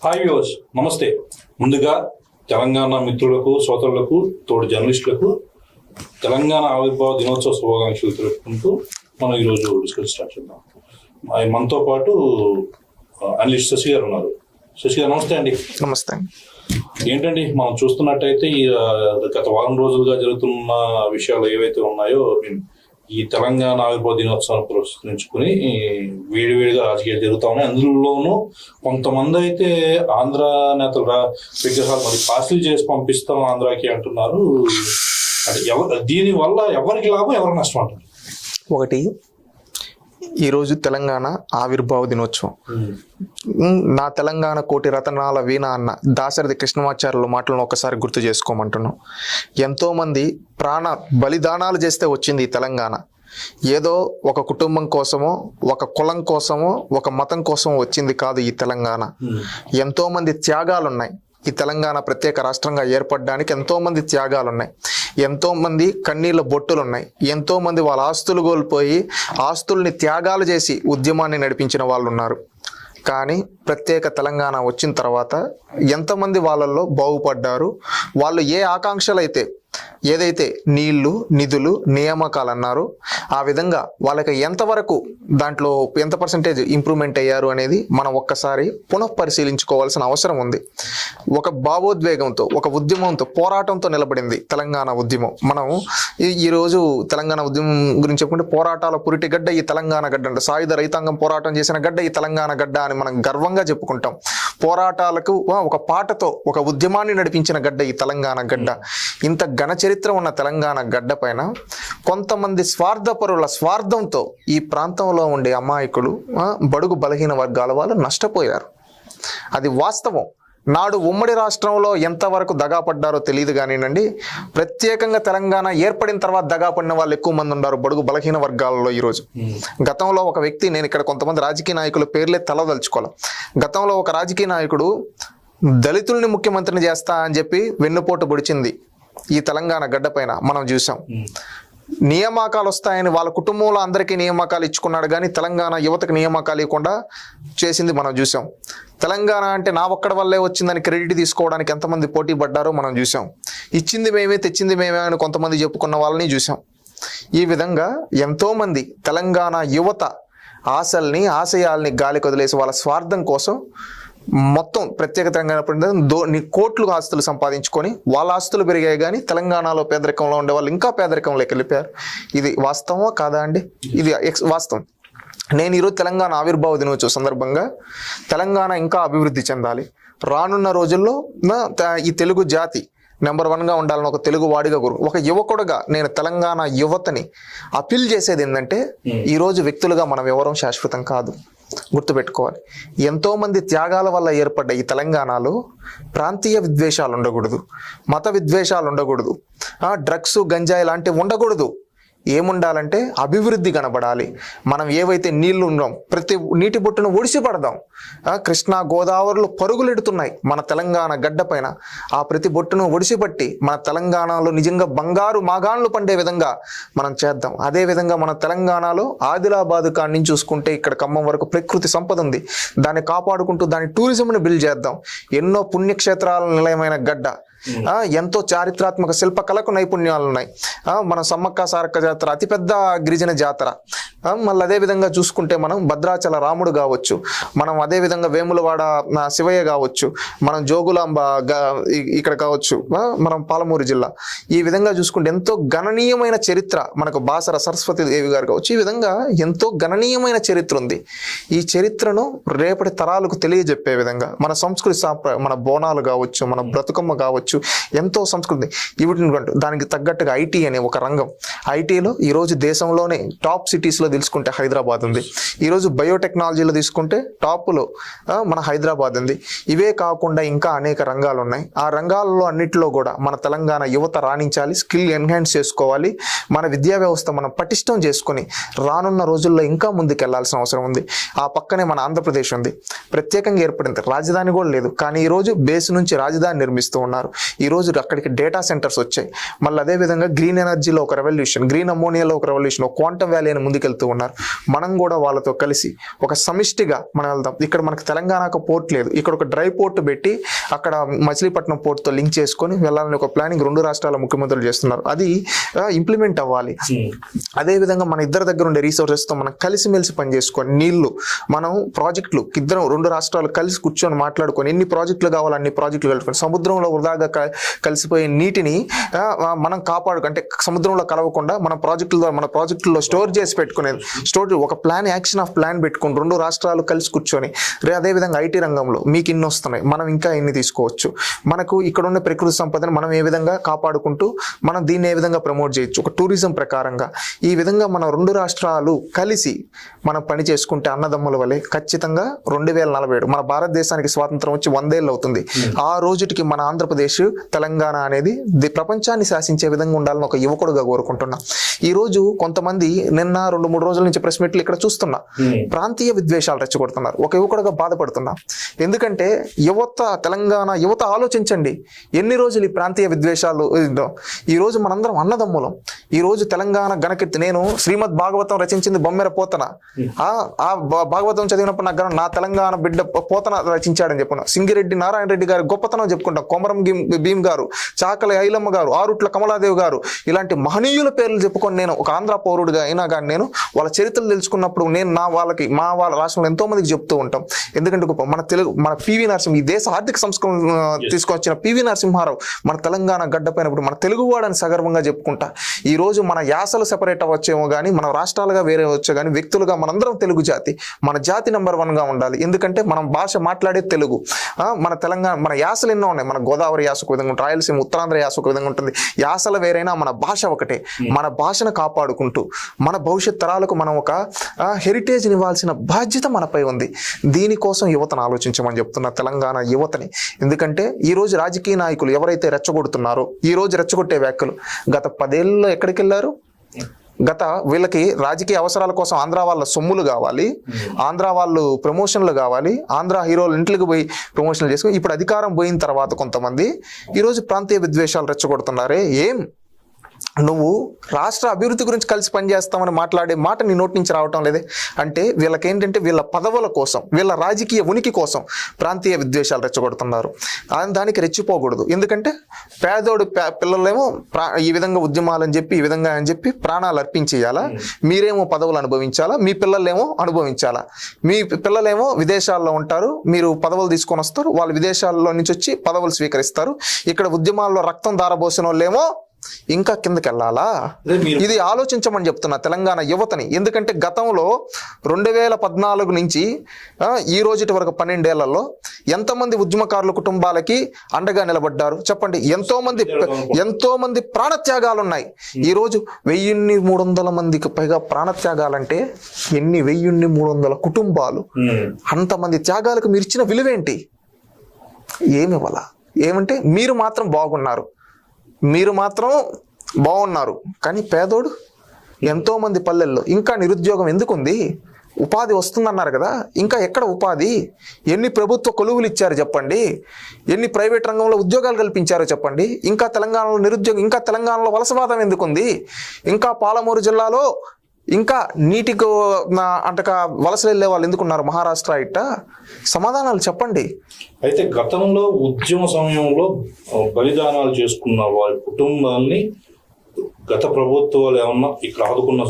Hi viewers, నమస్తే. ముందుగా తెలంగాణ మిత్రులకు, సోదరులకు, తోటి జర్నలిస్టులకు తెలంగాణ ఆవిర్భావ దినోత్సవ శుభాకాంక్షలు తెలుపుకుంటూ మనం ఈరోజు డిస్కస్ స్టార్ట్ చేద్దాం. మనతో పాటు అనలిస్ట్ శశి గారు ఉన్నారు. శశి గారు నమస్తే అండి. నమస్తే. ఏంటండి, మనం చూస్తున్నట్టయితే ఈ గత వారం రోజులుగా జరుగుతున్న విషయాలు ఏవైతే ఉన్నాయో, ఈ తెలంగాణ ఆవిర్భావ దినోత్సవాన్ని పురస్కరించుకుని వేడివేడిగా రాజకీయాలు జరుగుతా ఉన్నాయి. అందులోనూ కొంతమంది అయితే ఆంధ్ర నేతల విగ్రహాలు మరి పార్సిల్ చేసి పంపిస్తాం ఆంధ్రాకి అంటున్నారు. దీని వల్ల ఎవరికి లాభం, ఎవరికి నష్టం అంటారు? ఒకటి, ఈరోజు తెలంగాణ ఆవిర్భావ దినోత్సవం. నా తెలంగాణ కోటి రతనాల వీణ అన్న దాశరథి కృష్ణమాచార్యుల మాటలను ఒకసారి గుర్తు చేసుకోమంటున్నాం. ఎంతోమంది ప్రాణ బలిదానాలు చేస్తే వచ్చింది ఈ తెలంగాణ. ఏదో ఒక కుటుంబం కోసమో, ఒక కులం కోసమో, ఒక మతం కోసమో వచ్చింది కాదు ఈ తెలంగాణ. ఎంతోమంది త్యాగాలు ఉన్నాయి. ఈ తెలంగాణ ప్రత్యేక రాష్ట్రంగా ఏర్పడడానికి ఎంతోమంది త్యాగాలు ఉన్నాయి, ఎంతోమంది కన్నీళ్ళ బొట్టులు ఉన్నాయి, ఎంతోమంది వాళ్ళ ఆస్తులు కోల్పోయి ఆస్తుల్ని త్యాగాలు చేసి ఉద్యమాన్ని నడిపించిన వాళ్ళు ఉన్నారు. కానీ ప్రత్యేక తెలంగాణ వచ్చిన తర్వాత ఎంతమంది వాళ్ళల్లో బాగుపడ్డారు? వాళ్ళు ఏ ఆకాంక్షలు అయితే, ఏదైతే నీళ్లు, నిధులు, నియామకాలు అన్నారో ఆ విధంగా వాళ్ళకి ఎంతవరకు దాంట్లో ఎంత పర్సెంటేజ్ ఇంప్రూవ్మెంట్ అయ్యారు అనేది మనం ఒక్కసారి పునఃపరిశీలించుకోవాల్సిన అవసరం ఉంది. ఒక భావోద్వేగంతో, ఒక ఉద్యమంతో, పోరాటంతో నిలబడింది తెలంగాణ ఉద్యమం. మనం ఈరోజు తెలంగాణ ఉద్యమం గురించి చెప్పుకుంటే పోరాటాల పురిటి గడ్డ ఈ తెలంగాణ గడ్డ అంటే సాయుధ రైతాంగం పోరాటం చేసిన గడ్డ ఈ తెలంగాణ గడ్డ అని మనం గర్వంగా చెప్పుకుంటాం. పోరాటాలకు ఒక పాటతో ఒక ఉద్యమాన్ని నడిపించిన గడ్డ ఈ తెలంగాణ గడ్డ. ఇంత ఘన చరిత్ర ఉన్న తెలంగాణ గడ్డ పైన కొంతమంది స్వార్థపరుల స్వార్థంతో ఈ ప్రాంతంలో ఉండే అమాయకులు, బడుగు బలహీన వర్గాల వాళ్ళు నష్టపోయారు. అది వాస్తవం. నాడు ఉమ్మడి రాష్ట్రంలో ఎంతవరకు దగాపడ్డారో తెలియదు కానివ్వండి, ప్రత్యేకంగా తెలంగాణ ఏర్పడిన తర్వాత దగాపడిన వాళ్ళు ఎక్కువ మంది ఉన్నారు బడుగు బలహీన వర్గాలలో. ఈరోజు గతంలో ఒక వ్యక్తి, నేను ఇక్కడ కొంతమంది రాజకీయ నాయకుల పేర్లే తలదలుచుకోవాలి. గతంలో ఒక రాజకీయ నాయకుడు దళితుల్ని ముఖ్యమంత్రిని చేస్తా అని చెప్పి వెన్నుపోటు పొడిచింది ఈ తెలంగాణ గడ్డ పైన మనం చూసాం. నియామకాలు వస్తాయని వాళ్ళ కుటుంబంలో అందరికీ నియామకాలు ఇచ్చుకున్నాడు, కానీ తెలంగాణ యువతకు నియామకాలు ఇవ్వకుండా చేసింది మనం చూసాం. తెలంగాణ అంటే నా ఒక్కడి వల్లే వచ్చిందని క్రెడిట్ తీసుకోవడానికి ఎంతమంది పోటీ పడ్డారో మనం చూసాం. ఇచ్చింది మేమే, తెచ్చింది మేమే అని కొంతమంది చెప్పుకున్న వాళ్ళని చూసాం. ఈ విధంగా ఎంతోమంది తెలంగాణ యువత ఆశల్ని, ఆశయాల్ని గాలికి వదిలేసి వాళ్ళ స్వార్థం కోసం మొత్తం ప్రత్యేక తెలంగాణ కోట్లు ఆస్తులు సంపాదించుకొని వాళ్ళ ఆస్తులు పెరిగాయి, కానీ తెలంగాణలో పేదరికంలో ఉండే వాళ్ళు ఇంకా పేదరికంలోకి వెళ్ళిపోయారు. ఇది వాస్తవమా కాదా అండి? ఇది వాస్తవం. నేను ఈరోజు తెలంగాణ ఆవిర్భావ దినోత్సవ సందర్భంగా తెలంగాణ ఇంకా అభివృద్ధి చెందాలి, రానున్న రోజుల్లో ఈ తెలుగు జాతి నెంబర్ 1గా ఉండాలని ఒక తెలుగు వాడిగా, ఒక యువకుడుగా నేను తెలంగాణ యువతని అపీల్ చేసేది ఏంటంటే, ఈరోజు వ్యక్తులుగా మనం ఎవరూ శాశ్వతం కాదు, గుర్తుపెట్టుకోవాలి. ఎంతోమంది త్యాగాల వల్ల ఏర్పడ్డ ఈ తెలంగాణలో ప్రాంతీయ విద్వేషాలు ఉండకూడదు, మత విద్వేషాలు ఉండకూడదు, డ్రగ్స్, గంజాయి లాంటివి ఉండకూడదు. ఏముండాలంటే అభివృద్ధి కనబడాలి. మనం ఏవైతే నీళ్లు ఉన్నాం ప్రతి నీటి బొట్టును ఒడిసి పడదాం. కృష్ణా, గోదావరిలో పరుగులెడుతున్నాయి మన తెలంగాణ గడ్డ పైన. ఆ ప్రతి బొట్టును ఒడిసిపట్టి మన తెలంగాణలో నిజంగా బంగారు మాగాన్లు పండే విధంగా మనం చేద్దాం. అదేవిధంగా మన తెలంగాణలో ఆదిలాబాద్ కాడి నుంచి చూసుకుంటే ఇక్కడ ఖమ్మం వరకు ప్రకృతి సంపద ఉంది. దాన్ని కాపాడుకుంటూ దాని టూరిజంని బిల్డ్ చేద్దాం. ఎన్నో పుణ్యక్షేత్రాల నిలయమైన గడ్డ, ఎంతో చారిత్రాత్మక శిల్పకళకు నైపుణ్యాలు ఉన్నాయి. మన సమ్మక్క సారక్క జాతర అతిపెద్ద గిరిజన జాతర. మళ్ళీ అదేవిధంగా చూసుకుంటే మనం భద్రాచల రాముడు కావచ్చు, మనం అదేవిధంగా వేములవాడ శివయ్య కావచ్చు, మనం జోగులాంబ ఇక్కడ కావచ్చు, మనం పాలమూరు జిల్లా. ఈ విధంగా చూసుకుంటే ఎంతో గణనీయమైన చరిత్ర మనకు బాసర సరస్వతి దేవి గారు కావచ్చు. ఈ విధంగా ఎంతో గణనీయమైన చరిత్ర ఉంది. ఈ చరిత్రను రేపటి తరాలకు తెలియజెప్పే విధంగా మన సంస్కృతి సాంప్రదాయం, మన బోనాలు కావచ్చు, మన బ్రతుకమ్మ కావచ్చు, ఎంతో సంస్కృతి. వీటిని దానికి తగ్గట్టుగా ఐటీ అనే ఒక రంగం. ఐటీలో ఈరోజు దేశంలోనే టాప్ సిటీస్లో తెలుసుకుంటే హైదరాబాద్ ఉంది. ఈరోజు బయోటెక్నాలజీలో తీసుకుంటే టాప్లో మన హైదరాబాద్ ఉంది. ఇవే కాకుండా ఇంకా అనేక రంగాలు ఉన్నాయి. ఆ రంగాలలో అన్నిటిలో కూడా మన తెలంగాణ యువత రాణించాలి, స్కిల్ ఎన్హాన్స్ చేసుకోవాలి. మన విద్యా వ్యవస్థ మనం పటిష్టం చేసుకొని రానున్న రోజుల్లో ఇంకా ముందుకెళ్లాల్సిన అవసరం ఉంది. ఆ పక్కనే మన ఆంధ్రప్రదేశ్ ఉంది, ప్రత్యేకంగా ఏర్పడింది, రాజధాని కూడా లేదు, కానీ ఈరోజు బేస్ నుంచి రాజధాని నిర్మిస్తూ ఉన్నారు. ఈ రోజు అక్కడికి డేటా సెంటర్స్ వచ్చాయి. మళ్ళీ అదేవిధంగా గ్రీన్ ఎనర్జీలో ఒక రెవల్యూషన్, గ్రీన్ అమోనియాలో ఒక రెవల్యూషన్, ఒక క్వాంటమ్ వ్యాలీ అని ముందుకెళ్తూ ఉన్నారు. మనం కూడా వాళ్ళతో కలిసి ఒక సమిష్టిగా మనం వెళ్దాం. ఇక్కడ మనకు తెలంగాణకు పోర్ట్ లేదు, ఇక్కడ ఒక డ్రై పోర్ట్ పెట్టి అక్కడ మచిలీపట్నం పోర్ట్తో లింక్ చేసుకొని వెళ్ళాలని ఒక ప్లానింగ్ 2 రాష్ట్రాల ముఖ్యమంత్రులు చేస్తున్నారు. అది ఇంప్లిమెంట్ అవ్వాలి. అదేవిధంగా మన ఇద్దరి దగ్గర ఉండే రీసోర్సెస్తో మనం కలిసిమెలిసి పనిచేసుకొని నీళ్లు మనం ప్రాజెక్టులు ఇద్దరం 2 రాష్ట్రాలు కలిసి కూర్చొని మాట్లాడుకొని ఎన్ని ప్రాజెక్టులు కావాలో అన్ని ప్రాజెక్టులు కలుపుకొని సముద్రంలో వృధాగా కలిసిపోయే నీటిని మనం అంటే సముద్రంలో కలవకుండా మన ప్రాజెక్టుల్లో స్టోర్ చేసి పెట్టుకునేది ఒక ప్లాన్, యాక్షన్ ఆఫ్ ప్లాన్ పెట్టుకుని 2 రాష్ట్రాలు కలిసి కూర్చొని అదేవిధంగా ఐటీ రంగంలో మీకు ఇన్ని వస్తున్నాయి, మనం ఇంకా ఇన్ని తీసుకోవచ్చు, మనకు ఇక్కడ ఉన్న ప్రకృతి సంపదను మనం ఏ విధంగా కాపాడుకుంటూ మనం దీన్ని ఏ విధంగా ప్రమోట్ చేయొచ్చు, ఒక టూరిజం ప్రకారంగా ఈ విధంగా మన 2 రాష్ట్రాలు కలిసి మనం పని చేసుకుంటే అన్నదమ్ముల వలె ఖచ్చితంగా 2047 మన భారతదేశానికి స్వాతంత్రం వచ్చి 100 ఏళ్ళు అవుతుంది. ఆ రోజుటికి మన ఆంధ్రప్రదేశ్ తెలంగాణ అనేది ప్రపంచాన్ని శాసించే విధంగా ఉండాలని ఒక యువకుడుగా కోరుకుంటున్నా. ఈ రోజు కొంతమంది నిన్న 2-3 రోజుల నుంచి ప్రెస్ మీట్లు ఇక్కడ చూస్తున్నా, ప్రాంతీయ విద్వేషాలు రెచ్చగొడుతున్నారు. ఒక యువకుడుగా బాధపడుతున్నా. ఎందుకంటే తెలంగాణ యువత ఆలోచించండి, ఎన్ని రోజులు ఈ ప్రాంతీయ విద్వేషాలు. ఈ రోజు మనందరం అన్నదమ్ములం. ఈ రోజు తెలంగాణ గణకీర్తి, నేను శ్రీమద్ భాగవతం రచించింది బొమ్మెర పోతన. ఆ భాగవతం చదివినప్పుడు నా తెలంగాణ బిడ్డ పోతన రచించాడని చెప్పుకున్నా. సింగిరెడ్డి నారాయణ రెడ్డి గారి గొప్పతనం చెప్పుకుంటాం, కొమరం భీమ్ గారు, చాకలి ఐలమ్మ గారు, ఆరుట్ల కమలాదేవి గారు, ఇలాంటి మహనీయుల పేర్లు చెప్పుకొని నేను ఒక ఆంధ్ర పౌరుడిగా అయినా కానీ నేను వాళ్ళ చరిత్రలు తెలుసుకున్నప్పుడు నేను వాళ్ళ రాష్ట్రంలో ఎంతో మందికి చెప్తూ ఉంటాం. ఎందుకంటే గొప్ప మన పివి నరసింహ, ఈ దేశ ఆర్థిక సంస్కరణ తీసుకొచ్చిన పివి నరసింహారావు మన తెలంగాణ గడ్డపైనప్పుడు మన తెలుగువాడని సగర్వంగా చెప్పుకుంటా. ఈ రోజు మన యాసలు సెపరేట్ అవ్వచ్చేమో కానీ మన రాష్ట్రాలుగా వేరే వచ్చే కానీ వ్యక్తులుగా మనందరం తెలుగు జాతి, మన జాతి నెంబర్ 1 గా ఉండాలి. ఎందుకంటే మనం భాష మాట్లాడే తెలుగు. మన తెలంగాణ మన యాసలు ఎన్నో ఉన్నాయి. మన గోదావరి యాస ఒక విధంగా ఉంటుంది, రాయలసీమ ఉత్తరాంధ్ర యాస ఒక విధంగా ఉంటుంది. యాసలు వేరైనా మన భాష ఒకటే. మన భాషను కాపాడుకుంటూ మన భవిష్యత్ తరాలకు మనం ఒక హెరిటేజ్ ఇవ్వాల్సిన బాధ్యత మనపై ఉంది. దీనికోసం యువతను ఆలోచించమని చెప్తున్నా, తెలంగాణ యువతని. ఎందుకంటే ఈ రోజు రాజకీయ నాయకులు ఎవరైతే రెచ్చగొడుతున్నారో, ఈ రోజు రెచ్చగొట్టే వ్యాఖ్యలు గత 10 ఏళ్ళలో ఎక్కడికి వెళ్ళారు? వీళ్ళకి రాజకీయ అవసరాల కోసం ఆంధ్ర వాళ్ళ సొమ్ములు కావాలి, ఆంధ్ర వాళ్ళు ప్రమోషన్లు కావాలి, ఆంధ్ర హీరోలు ఇంట్లోకి పోయి ప్రమోషన్లు చేసుకుని ఇప్పుడు అధికారం పోయిన తర్వాత కొంతమంది ఈరోజు ప్రాంతీయ విద్వేషాలు రెచ్చగొడుతున్నారే. నువ్వు రాష్ట్ర అభివృద్ధి గురించి కలిసి పనిచేస్తామని మాట్లాడే మాట నీ నోటి నుంచి రావటం లేదే. అంటే వీళ్ళకేంటంటే వీళ్ళ పదవుల కోసం, వీళ్ళ రాజకీయ ఉనికి కోసం ప్రాంతీయ విద్వేషాలు రెచ్చగొడుతున్నారు. దానికి రెచ్చిపోకూడదు. ఎందుకంటే పేదోడు పిల్లలేమో ఈ విధంగా ఉద్యమాలని చెప్పి ఈ విధంగా అని చెప్పి ప్రాణాలు అర్పించేయాలా, మీరేమో పదవులు అనుభవించాలా, మీ పిల్లలేమో అనుభవించాలా. మీ పిల్లలేమో విదేశాల్లో ఉంటారు, మీరు పదవులు తీసుకొని వస్తారు, వాళ్ళు విదేశాల్లో నుంచి వచ్చి పదవులు స్వీకరిస్తారు. ఇక్కడ ఉద్యమాల్లో రక్తం దారబోసిన వాళ్ళేమో ఇంకా కిందకి వెళ్ళాలా? ఇది ఆలోచించమని చెప్తున్నా తెలంగాణ యువతని. ఎందుకంటే గతంలో 2014 నుంచి ఈ రోజుటి వరకు 12 ఏళ్లలో ఎంతమంది ఉద్యమకారుల కుటుంబాలకి అండగా నిలబడ్డారు చెప్పండి. ఎంతో మంది ప్రాణత్యాగాలు ఉన్నాయి. ఈ రోజు 1300 మందికి పైగా ప్రాణత్యాగాలంటే ఎన్ని? 1300 కుటుంబాలు. అంతమంది త్యాగాలకు మీరు ఇచ్చిన విలువేంటి? ఏమి ఇవ్వాల? ఏమంటే మీరు మాత్రం బాగున్నారు, మీరు మాత్రం బాగున్నారు, కానీ పేదోడు ఎంతో మంది పల్లెల్లో ఇంకా నిరుద్యోగం ఎందుకుంది? ఉపాధి వస్తుందన్నారు కదా, ఇంకా ఎక్కడ ఉపాధి? ఎన్ని ప్రభుత్వ కొలువులు ఇచ్చారు చెప్పండి, ఎన్ని ప్రైవేట్ రంగంలో ఉద్యోగాలు కల్పించారో చెప్పండి. ఇంకా తెలంగాణలో నిరుద్యోగం, ఇంకా తెలంగాణలో వలసవాదం ఎందుకుంది? ఇంకా పాలమూరు జిల్లాలో ఇంకా నీటికి అంటక వలసలు వెళ్ళే వాళ్ళు ఎందుకున్నారు? మహారాష్ట్ర ఇట్ట సమాధానాలు చెప్పండి. అయితే గతంలో ఉద్యమ సమయంలో బలిదానాలు చేసుకున్న వారి కుటుంబాన్ని గత ప్రభుత్వాలు ఏమన్నా ఇక్కడ ఆదుకున్న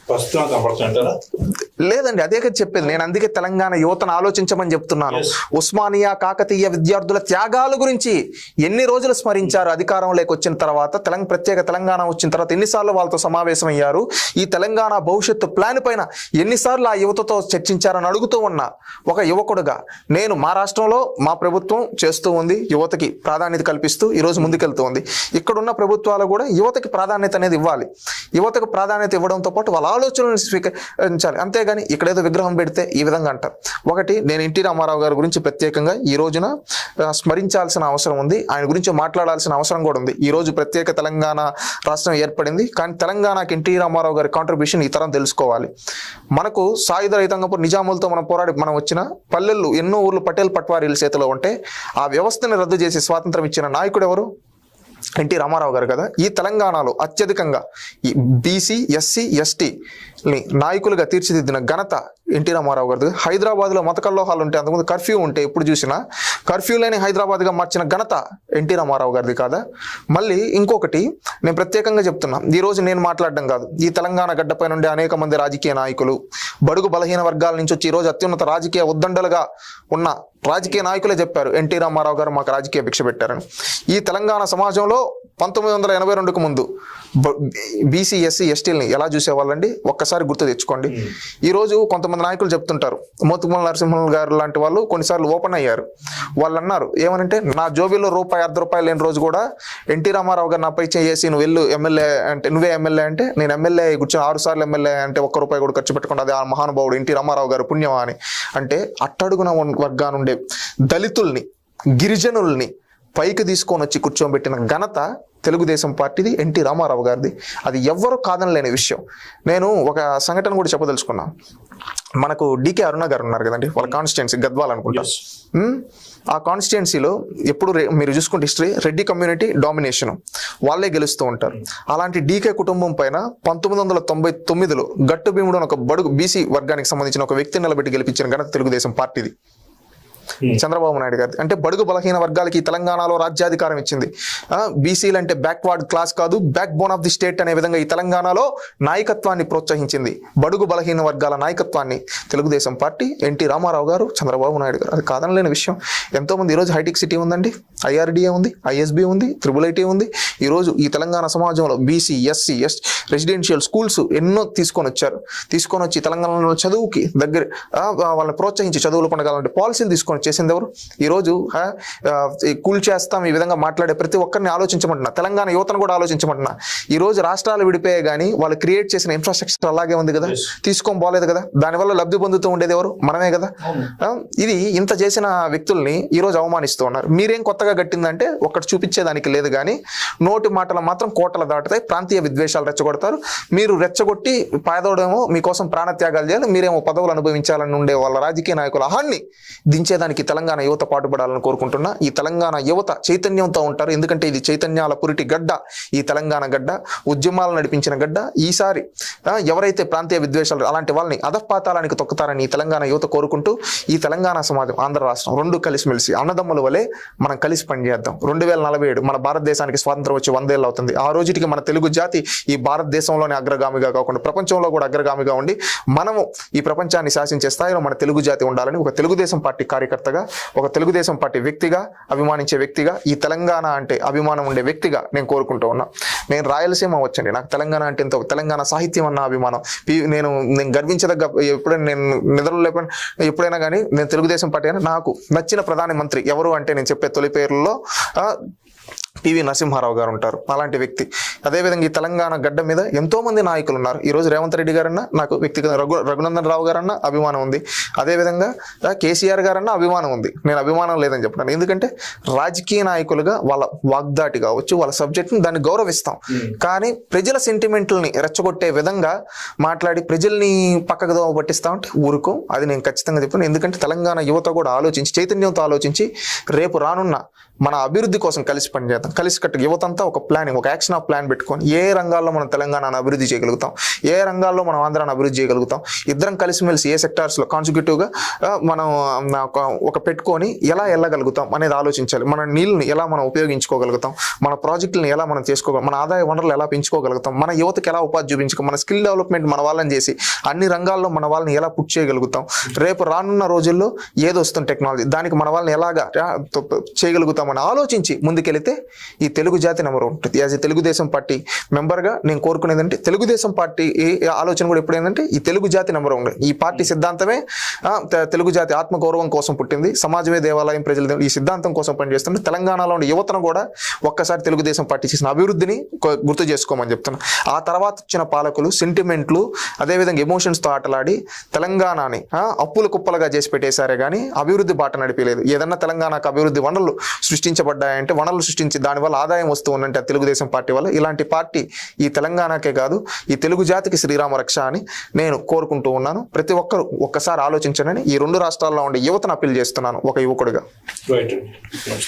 పరిస్థితి కనపడుతుంటారా? లేదండి, అదే కదా చెప్పేది నేను. అందుకే తెలంగాణ యువతను ఆలోచించమని చెప్తున్నాను. ఉస్మానియా కాకతీయ విద్యార్థుల త్యాగాల గురించి ఎన్ని రోజులు స్మరించారు? అధికారంలోకి వచ్చిన తర్వాత ప్రత్యేక తెలంగాణ వచ్చిన తర్వాత ఎన్నిసార్లు వాళ్ళతో సమావేశం అయ్యారు? ఈ తెలంగాణ భవిష్యత్తు ప్లాన్ పైన ఎన్నిసార్లు ఆ యువతతో చర్చించారని అడుగుతూ ఉన్నా ఒక యువకుడుగా. నేను మా రాష్ట్రంలో మా ప్రభుత్వం చేస్తూ ఉంది, యువతకి ప్రాధాన్యత కల్పిస్తూ ఈరోజు ముందుకెళ్తూ ఉంది. ఇక్కడున్న ప్రభుత్వాలు కూడా యువతకి ప్రాధాన్యత అనేది ఇవ్వాలి. యువతకు ప్రాధాన్యత ఇవ్వడంతో పాటు వాళ్ళ ఆలోచనలు స్వీకరించాలి. అంతేగాని ఇక్కడేదో విగ్రహం పెడితే ఈ విధంగా అంటారు. ఒకటి, నేను ఎన్టీ రామారావు గారి గురించి ప్రత్యేకంగా ఈ రోజున స్మరించాల్సిన అవసరం ఉంది, ఆయన గురించి మాట్లాడాల్సిన అవసరం కూడా ఉంది. ఈ రోజు ప్రత్యేక తెలంగాణ రాష్ట్రం ఏర్పడింది, కానీ తెలంగాణకి ఎన్టీ రామారావు గారి కాంట్రిబ్యూషన్ ఈ తరం తెలుసుకోవాలి. మనకు సాయుధ రైతాంగపు నిజాములతో మనం పోరాడి మనం వచ్చిన పల్లెల్లో ఎన్నో ఊర్లు పటేల్ పట్వారీల చేతిలో ఉంటే ఆ వ్యవస్థని రద్దు చేసి స్వాతంత్రం ఇచ్చిన నాయకుడు ఎవరు? ఎన్టీ రామారావు గారు కదా. ఈ తెలంగాణలో అత్యధికంగా ఈ బీసీ, ఎస్సీ, ఎస్టీ నాయకులుగా తీర్చిదిద్దిన ఘనత ఎన్టీ రామారావు గారిది. హైదరాబాద్లో మత కల్లోహాలు ఉంటే, అంతకుముందు కర్ఫ్యూ ఉంటే ఎప్పుడు చూసినా కర్ఫ్యూ లేని హైదరాబాద్గా మార్చిన ఘనత ఎన్టీ రామారావు గారిది కాదా? మళ్ళీ ఇంకొకటి నేను ప్రత్యేకంగా చెప్తున్నా, ఈరోజు నేను మాట్లాడడం కాదు, ఈ తెలంగాణ గడ్డపై నుండి అనేక మంది రాజకీయ నాయకులు, బడుగు బలహీన వర్గాల నుంచి వచ్చి ఈరోజు అత్యున్నత రాజకీయ ఉద్దండలుగా ఉన్న రాజకీయ నాయకులే చెప్పారు ఎన్టీ రామారావు గారు మాకు రాజకీయ భిక్ష పెట్టారని. ఈ తెలంగాణ సమాజంలో 1982కు ముందు బీసీ, ఎస్సీ, ఎస్టీలని ఎలా చూసేవాళ్ళండి ఒక్కసారి గుర్తు తెచ్చుకోండి. ఈరోజు కొంతమంది నాయకులు చెప్తుంటారు, మోతుకుమల నరసింహన్ గారు లాంటి వాళ్ళు కొన్నిసార్లు ఓపెన్ అయ్యారు. వాళ్ళు అన్నారు ఏమనంటే, నా జోబీలో రూపాయి, ₹1 లేని రోజు కూడా ఎన్టీ రామారావు గారు నాపై చేసి నువ్వు వెళ్ళు ఎమ్మెల్యే అంటే, నువ్వే ఎమ్మెల్యే అంటే, నేను ఎమ్మెల్యే కూర్చొని 6 సార్లు ఎమ్మెల్యే అంటే ₹1 కూడా ఖర్చు పెట్టకుండా అది ఆ మహానుభావుడు ఎన్టీ రామారావు గారు పుణ్యమా అని. అంటే అట్టడుగున వర్గానుండే దళితుల్ని, గిరిజనుల్ని పైకి తీసుకొని వచ్చి కూర్చోబెట్టిన ఘనత తెలుగుదేశం పార్టీది, ఎన్టీ రామారావు గారిది. అది ఎవ్వరూ కాదనలేని విషయం. నేను ఒక సంఘటన కూడా చెప్పదలుచుకున్నా. మనకు డికే అరుణ గారు ఉన్నారు కదండి, వాళ్ళ కాన్స్టిట్యున్సీ గద్వాల్ అనుకుంటా. ఆ కాన్స్టిట్యున్సీలో ఎప్పుడు మీరు చూసుకుంటే హిస్టరీ రెడ్డి కమ్యూనిటీ డామినేషన్, వాళ్ళే గెలుస్తూ ఉంటారు. అలాంటి డీకే కుటుంబం పైన 1999లో గట్టు భీముడు అని ఒక బడుగు బీసీ వర్గానికి సంబంధించిన ఒక వ్యక్తిని నిలబెట్టి గెలిపించిన ఘనత తెలుగుదేశం పార్టీది, చంద్రబాబు నాయుడు గారి. అంటే బడుగు బలహీన వర్గాలకి తెలంగాణలో రాజ్యాధికారం ఇచ్చింది. బీసీలు అంటే బ్యాక్వర్డ్ క్లాస్ కాదు, back bone of the state అనే విధంగా ఈ తెలంగాణలో నాయకత్వాన్ని ప్రోత్సహించింది. బడుగు బలహీన వర్గాల నాయకత్వాన్ని తెలుగుదేశం పార్టీ, ఎన్టీ రామారావు గారు, చంద్రబాబు నాయుడు గారు. అది కాదనలేని విషయం. ఎంతో మంది ఈరోజు హైటెక్ సిటీ ఉందండి, ఐఆర్డీఏ ఉంది, ఐఎస్బీ ఉంది, IIIT ఉంది. ఈరోజు ఈ తెలంగాణ సమాజంలో బీసీ, ఎస్సీ, రెసిడెన్షియల్ స్కూల్స్ ఎన్నో తీసుకొని వచ్చి తెలంగాణలో చదువుకి దగ్గర వాళ్ళని ప్రోత్సహించి చదువులు పండగాలంటే పాలసీలు తీసుకొని చేసింది ఎవరు? ఈరోజు కూల్ చేస్తాం ఈ విధంగా మాట్లాడే ప్రతి ఒక్కరిని ఆలోచించమంటున్నా, తెలంగాణ యువతను కూడా ఆలోచించమంటున్నా. ఈ రోజు రాష్ట్రాలు విడిపోయే కానీ వాళ్ళు క్రియేట్ చేసిన ఇన్ఫ్రాస్ట్రక్చర్ అలాగే ఉంది కదా, తీసుకోబోలేదు కదా, దానివల్ల లబ్ధి పొందుతూ ఉండేది ఎవరు? మనమే కదా. ఇది ఇంత చేసిన వ్యక్తుల్ని ఈరోజు అవమానిస్తూ ఉన్నారు. మీరేం కొత్తగా గట్టిందంటే ఒకటి చూపించేదానికి లేదు, కానీ నోటి మాటలు మాత్రం కోటలు దాటుతాయి, ప్రాంతీయ విద్వేషాలు రెచ్చగొడతారు. మీరు రెచ్చగొట్టి పేదోడేమో మీకోసం ప్రాణత్యాగాలు చేయాలి, మీరేమో పదవులు అనుభవించాలని ఉండే వాళ్ళ రాజకీయ నాయకుల అహాన్ని దించేదానికి తెలంగాణ యువత పాటుపడాలని కోరుకుంటున్నా. ఈ తెలంగాణ యువత చైతన్యంతో ఉంటారు, ఎందుకంటే ఇది చైతన్యాల పురిటి గడ్డ, ఈ తెలంగాణ గడ్డ, ఉద్యమాలు నడిపించిన గడ్డ. ఈసారి ఎవరైతే ప్రాంతీయ విద్వేషాలు అలాంటి వాళ్ళని అధపాతాలానికి తొక్కుతారని ఈ తెలంగాణ యువత కోరుకుంటూ, ఈ తెలంగాణ సమాజం, ఆంధ్ర రాష్ట్రం రెండు కలిసిమెలిసి అన్నదమ్ముల వలె మనం కలిసి పనిచేద్దాం. 2047 మన భారతదేశానికి స్వాతంత్రం వచ్చి 100 ఏళ్ళు అవుతుంది. ఆ రోజుకి మన తెలుగు జాతి ఈ భారతదేశంలోనే అగ్రగామిగా కాకుండా ప్రపంచంలో కూడా అగ్రగామిగా ఉండి మనము ఈ ప్రపంచాన్ని శాసించే స్థాయిలో మన తెలుగు జాతి ఉండాలని ఒక తెలుగుదేశం పార్టీ కార్యకర్తగా, ఒక తెలుగుదేశం పార్టీ వ్యక్తిగా, అభిమానించే వ్యక్తిగా, ఈ తెలంగాణ అంటే అభిమానం ఉండే వ్యక్తిగా నేను కోరుకుంటూ ఉన్నా. నేను రాయలసీమ వచ్చండి, నాకు తెలంగాణ అంటే ఎంతో, తెలంగాణ సాహిత్యం అన్న అభిమానం. నేను గర్వించదగ్గ, ఎప్పుడైనా నేను నిద్రలో లేకపోయినా ఎప్పుడైనా కానీ నేను తెలుగుదేశం పార్టీ అని. నాకు నచ్చిన ప్రధానమంత్రి ఎవరు అంటే నేను చెప్పే తొలి పేర్లలో పివి నరసింహారావు గారు ఉంటారు, అలాంటి వ్యక్తి. అదేవిధంగా ఈ తెలంగాణ గడ్డ మీద ఎంతో మంది నాయకులు ఉన్నారు. ఈరోజు రేవంత్ రెడ్డి గారన్నా నాకు వ్యక్తిగత, రఘునందన్ రావు గారన్నా అభిమానం ఉంది, అదేవిధంగా కేసీఆర్ గారన్నా అభిమానం ఉంది. నేను అభిమానం లేదని చెప్పినాను, ఎందుకంటే రాజకీయ నాయకులుగా వాళ్ళ వాగ్దాటి కావచ్చు, వాళ్ళ సబ్జెక్ట్ని దాన్ని గౌరవిస్తాం. కానీ ప్రజల సెంటిమెంట్లని రెచ్చగొట్టే విధంగా మాట్లాడి ప్రజల్ని పక్కకు దోవ పట్టిస్తా ఉంటే ఊరుకో. అది నేను ఖచ్చితంగా చెప్పాను. ఎందుకంటే తెలంగాణ యువత కూడా ఆలోచించి, చైతన్యంతో ఆలోచించి రేపు రానున్న మన అభివృద్ధి కోసం కలిసి పనిచేద్దాం. కలిసికట్టుగా యువతంతా ఒక ప్లానింగ్, ఒక యాక్షన్ ఆఫ్ ప్లాన్ పెట్టుకొని ఏ రంగాల్లో మనం తెలంగాణను అభివృద్ధి చేయగలుగుతాం, ఏ రంగాల్లో మనం ఆంధ్రాను అభివృద్ధి చేయగలుగుతాం, ఇద్దరం కలిసిమెలిసి ఏ సెక్టార్స్లో కాన్సిక్యూటివ్గా మనం ఒక పెట్టుకొని ఎలా వెళ్ళగలుగుతాం అనేది ఆలోచించాలి. మన నీళ్ళని ఎలా మనం ఉపయోగించుకోగలుగుతాం, మన ప్రాజెక్టులను ఎలా మనం చేసుకోగలం, మన ఆదాయ వనరులు ఎలా పెంచుకోగలుగుతాం, మన యువతకి ఎలా ఉపాధి చూపించుకో, మన స్కిల్ డెవలప్మెంట్ మన వాళ్ళని చేసి అన్ని రంగాల్లో మన వాళ్ళని ఎలా పుట్ చేయగలుగుతాం, రేపు రానున్న రోజుల్లో ఏదో వస్తుంది టెక్నాలజీ, దానికి మన వాళ్ళని ఎలాగా చేయగలుగుతాం అని ఆలోచించి ముందుకెళితే ఈ తెలుగు జాతి నెంబర్ ఉంటుంది. యాజ్ ఏ తెలుగుదేశం పార్టీ మెంబర్గా నేను కోరుకునేది అంటే తెలుగుదేశం పార్టీ ఆలోచన కూడా ఎప్పుడు ఏంటంటే ఈ తెలుగు జాతి నెంబర్ ఉంది. ఈ పార్టీ సిద్ధాంతమే తెలుగు జాతి ఆత్మగౌరవం కోసం పుట్టింది, సమాజమే దేవాలయం, ప్రజల ఈ సిద్ధాంతం కోసం పనిచేస్తుంది. తెలంగాణలో ఉండే యువతను కూడా ఒక్కసారి తెలుగుదేశం పార్టీ చేసిన అభివృద్ధిని గుర్తు చేసుకోమని చెప్తున్నా. ఆ తర్వాత వచ్చిన పాలకులు సెంటిమెంట్లు అదేవిధంగా ఎమోషన్స్తో ఆటలాడి తెలంగాణని అప్పుల కుప్పలుగా చేసి పెట్టేశారే కానీ అభివృద్ధి బాట నడిపలేదు. ఏదన్నా తెలంగాణకు అభివృద్ధి వనరులు సృష్టించబడ్డాయంటే వనరులు సృష్టించి దానివల్ల ఆదాయం వస్తూ ఉందంటే తెలుగుదేశం పార్టీ వల్ల. ఇలాంటి పార్టీ ఈ తెలంగాణకే కాదు ఈ తెలుగు జాతికి శ్రీరామ రక్ష అని నేను కోరుకుంటూ ఉన్నాను. ప్రతి ఒక్కరు ఒక్కసారి ఆలోచించండి. ఈ రెండు రాష్ట్రాల్లో ఉండే యువతను అప్పీల్ చేస్తున్నాను ఒక యువకుడిగా. రైట్ అండి.